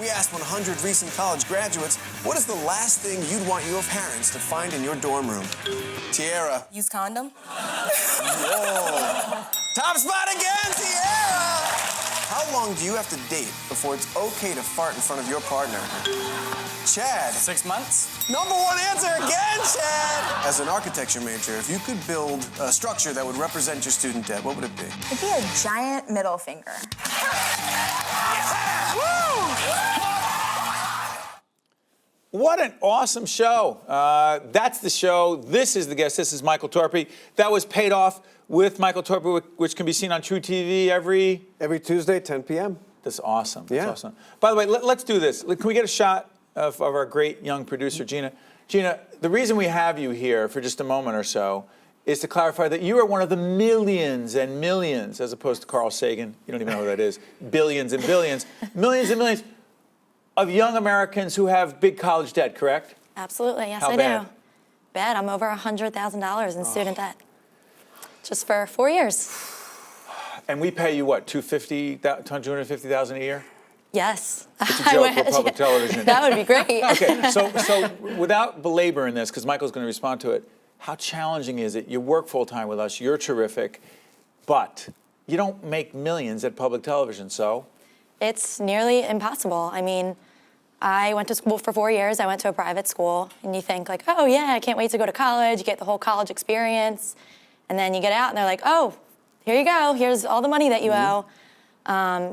asked 100 recent college graduates, what is the last thing you'd want your parents to find in your dorm room? Tiara. Use condom. Whoa. Top spot again, Tiara! How long do you have to date before it's okay to fart in front of your partner? Chad. 6 months. Number one answer again, Chad! As an architecture major, if you could build a structure that would represent your student debt, what would it be? It'd be a giant middle finger. What an awesome show. That's the show. This is the guest. This is Michael Torpey. That was Paid Off with Michael Torpey, which can be seen on True TV every Tuesday, 10 p.m. That's awesome. That's Yeah. awesome. By the way, let's do this. Can we get a shot of our great young producer, Gina? Gina, the reason we have you here for just a moment or so is to clarify that you are one of the millions and millions, as opposed to Carl Sagan, you don't even know who that is, billions and billions, millions and millions of young Americans who have big college debt, correct? Absolutely, yes, How I bad? do. Bad. I'm over $100,000 in student debt, just for 4 years. And we pay you what, $250,000 a year? Yes. It's a joke for public television. That would be great. Okay, so without belaboring this, because Michael's going to respond to it, how challenging is it? You work full-time with us, you're terrific, but you don't make millions at public television, so? It's nearly impossible. I mean, I went to school for 4 years. I went to a private school, and you think like, oh yeah, I can't wait to go to college. You get the whole college experience, and then you get out, and they're like, oh, here you go. Here's all the money that you owe.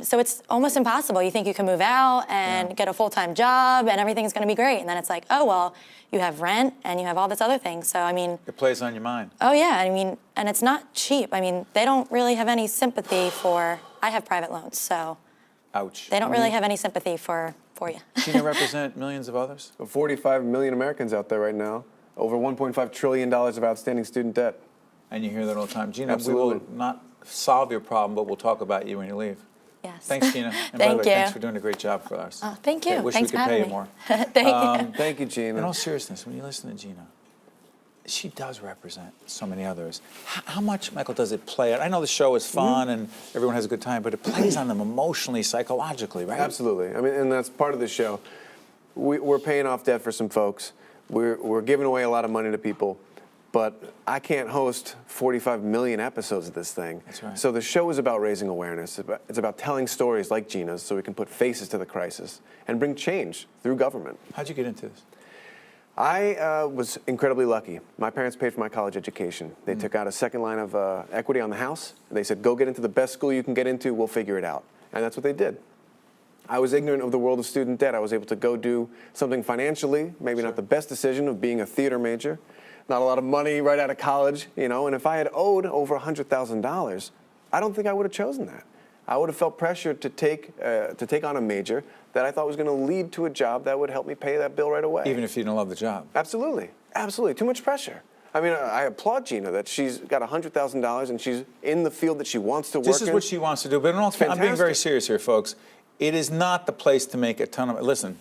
So it's almost impossible. You think you can move out and get a full-time job, and everything's going to be great, and then it's like, oh well, you have rent and you have all this other thing. So I mean, It plays on your mind. oh yeah, I mean, and it's not cheap. I mean, they don't really have any sympathy for. I have private loans, so. Ouch. They don't really have any sympathy for you. Gina represent millions of others? 45 million Americans out there right now, over $1.5 trillion of outstanding student debt. And you hear that all the time. Gina, Absolutely. we will not solve your problem, but we'll talk about you when you leave. Yes. Thanks, Gina. And by the Thank way, you. thanks for doing a great job for us. Oh, thank you. I wish Thanks we for could pay having you me. more. Thank you. Thank you, Gina. In all seriousness, when you listen to Gina, she does represent so many others. How much, Michael, does it play? I know the show is fun and everyone has a good time, but it plays on them emotionally, psychologically, right? Absolutely. I mean, and that's part of the show. We're paying off debt for some folks. We're giving away a lot of money to people. But I can't host 45 million episodes of this thing. That's right. So the show is about raising awareness. It's about telling stories like Gina's so we can put faces to the crisis and bring change through government. How'd you get into this? I was incredibly lucky. My parents paid for my college education. They took out a second line of equity on the house. They said, go get into the best school you can get into, we'll figure it out. And that's what they did. I was ignorant of the world of student debt. I was able to go do something financially, maybe not the best decision of being a theater major. Not a lot of money right out of college, you know, and if I had owed over $100,000, I don't think I would have chosen that. I would have felt pressured to take on a major that I thought was going to lead to a job that would help me pay that bill right away. Even if you didn't love the job. Absolutely. Absolutely. Too much pressure. I mean, I applaud Gina that she's got $100,000 and she's in the field that she wants to work in. This is what she wants to do, but in all fairness, I'm being very fantastic. serious here, folks. It is not the place to make a ton of, listen,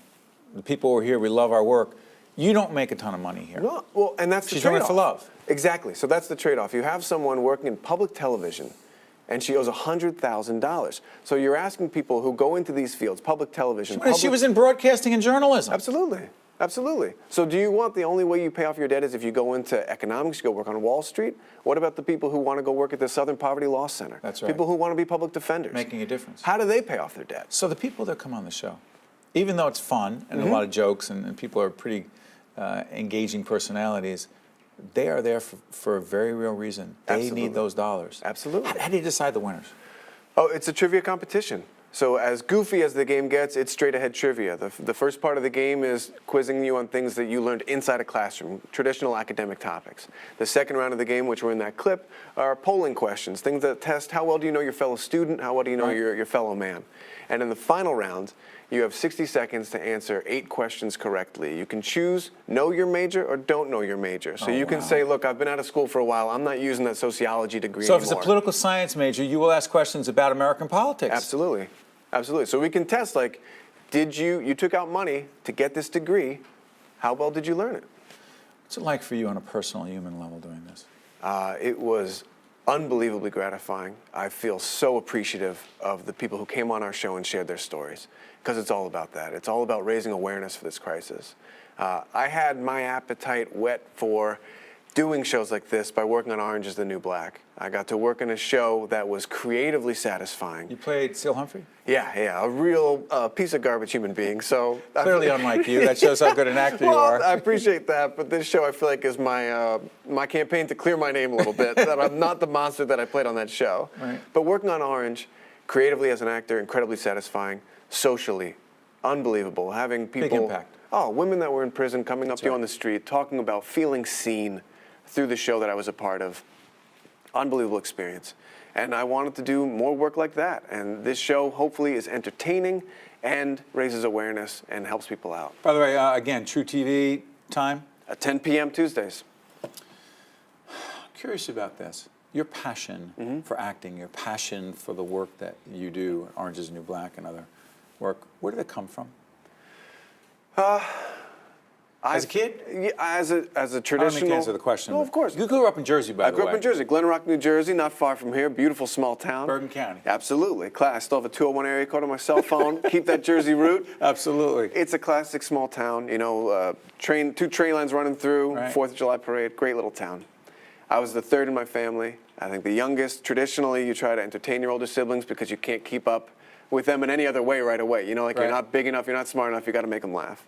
the people who are here, we love our work. You don't make a ton of money here. No, well, and that's the She's doing it trade-off. for love. Exactly. So that's the trade-off. You have someone working in public television, and she owes $100,000. So you're asking people who go into these fields, public television. She was in broadcasting and journalism. Absolutely. Absolutely. So do you want the only way you pay off your debt is if you go into economics, you go work on Wall Street? What about the people who want to go work at the Southern Poverty Law Center? That's right. People who want to be public defenders. Making a difference. How do they pay off their debt? So the people that come on the show, even though it's fun and a lot of jokes and people are pretty engaging personalities, they are there for a very real reason. They Absolutely. need those dollars. Absolutely. How do you decide the winners? Oh, it's a trivia competition. So as goofy as the game gets, it's straight ahead trivia. The first part of the game is quizzing you on things that you learned inside a classroom, traditional academic topics. The second round of the game, which were in that clip, are polling questions, things that test how well do you know your fellow student, how well do you know your fellow man. And in the final round, you have 60 seconds to answer 8 questions correctly. You can choose know your major or don't know your major. So you can say, look, I've been out of school for a while. I'm not using that sociology degree So anymore. if it's a political science major, you will ask questions about American politics. Absolutely. Absolutely. So we can test, like, you took out money to get this degree. How well did you learn it? What's it like for you on a personal human level doing this? It was unbelievably gratifying. I feel so appreciative of the people who came on our show and shared their stories, because it's all about that. It's all about raising awareness for this crisis. I had my appetite whet for doing shows like this by working on Orange is the New Black. I got to work in a show that was creatively satisfying. You played Seal Humphrey? Yeah, a real piece of garbage human being. So Clearly unlike you. That shows how good an actor you are. I appreciate that, but this show I feel like is my my campaign to clear my name a little bit, that I'm not the monster that I played on that show. Right. But working on Orange, creatively as an actor, incredibly satisfying, socially, unbelievable. Having people... Big impact. Oh, women that were in prison coming up to you on the street, talking about feeling seen through the show that I was a part of. Unbelievable experience. And I wanted to do more work like that. And this show, hopefully, is entertaining and raises awareness and helps people out. By the way, again, True TV time? At 10 p.m. Tuesdays. Curious about this. Your passion for acting, your passion for the work that you do, Orange is the New Black and other work, where did it come from? As a kid? Yeah, as a traditional... I don't think to answer the question. No, of course. You grew up in Jersey, by the way. I grew up in Jersey, Glen Rock, New Jersey, not far from here. Beautiful small town. Bergen County. Absolutely. I still have a 201 area code on my cell phone. Keep that Jersey route. Absolutely. It's a classic small town. You know, two train lines running through, Right. 4th of July parade. Great little town. I was the third in my family. I think the youngest. Traditionally, you try to entertain your older siblings because you can't keep up with them in any other way right away. You know, like Right. you're not big enough, you're not smart enough, you got to make them laugh.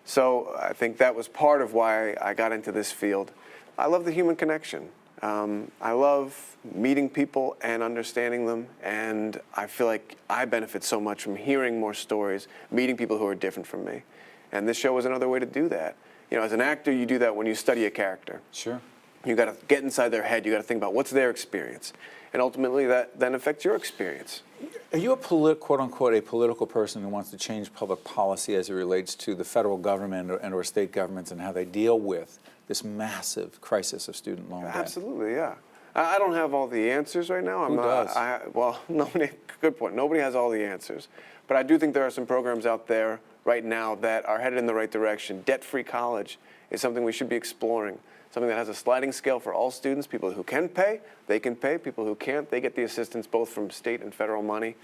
So I think that was part of why I got into this field. I love the human connection. I love meeting people and understanding them, and I feel like I benefit so much from hearing more stories, meeting people who are different from me. And this show was another way to do that. You know, as an actor, you do that when you study a character. Sure. You got to get inside their head. You got to think about what's their experience, and ultimately that then affects your experience. Are you a quote unquote a political person who wants to change public policy as it relates to the federal government or state governments and how they deal with this massive crisis of student loan debt? Absolutely, yeah. I don't have all the answers right now. Who does? Well, nobody. Good point. Nobody has all the answers, but I do think there are some programs out there right now that are headed in the right direction. Debt-free college is something we should be exploring. Something that has a sliding scale for all students. People who can pay, they can pay. People who can't, they get the assistance both from state and federal money.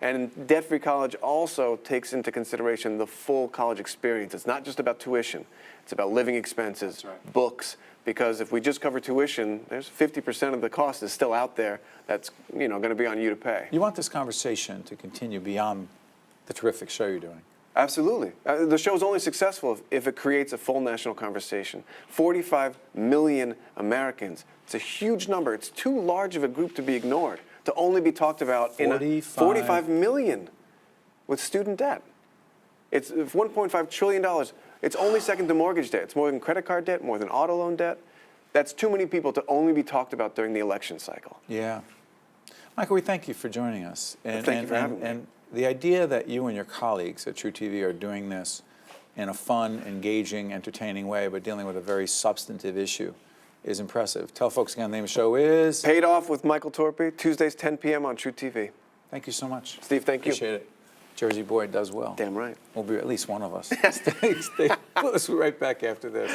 And debt-free college also takes into consideration the full college experience. It's not just about tuition. It's about living expenses, books. Because if we just cover tuition, there's 50% of the cost is still out there that's going to be on you to pay. You want this conversation to continue beyond the terrific show you're doing. Absolutely. The show is only successful if it creates a full national conversation. 45 million Americans. It's a huge number. It's too large of a group to be ignored, to only be talked about in 45 million with student debt. It's $1.5 trillion. It's only second to mortgage debt. It's more than credit card debt, more than auto loan debt. That's too many people to only be talked about during the election cycle. Yeah. Michael, we thank you for joining us. Thank you for having me. And the idea that you and your colleagues at True TV are doing this in a fun, engaging, entertaining way, but dealing with a very substantive issue is impressive. Tell folks again, the name of the show is? Paid Off with Michael Torpey, Tuesdays 10 p.m. on True TV. Thank you so much. Steve, thank you. Appreciate it. Jersey boy does well. Damn right. Will be at least one of us. Stay close. We'll be right back after this.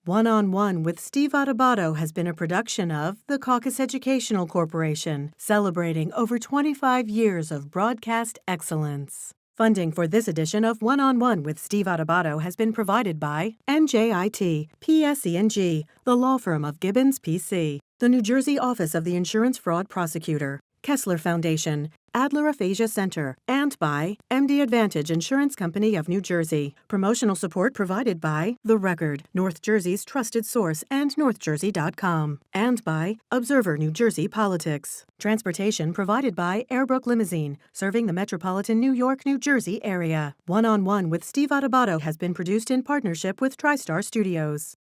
One-on-One with Steve Adubato has been a production of the Caucus Educational Corporation, celebrating over 25 years of broadcast excellence. Funding for this edition of One-on-One with Steve Adubato has been provided by NJIT, PSE&G, the law firm of Gibbons, P.C., the New Jersey Office of the Insurance Fraud Prosecutor, Kessler Foundation, Adler Aphasia Center, and by MD Advantage Insurance Company of New Jersey. Promotional support provided by The Record, North Jersey's trusted source, and NorthJersey.com. And by Observer New Jersey Politics. Transportation provided by Airbrook Limousine, serving the metropolitan New York, New Jersey area. One-on-One with Steve Adubato has been produced in partnership with TriStar Studios.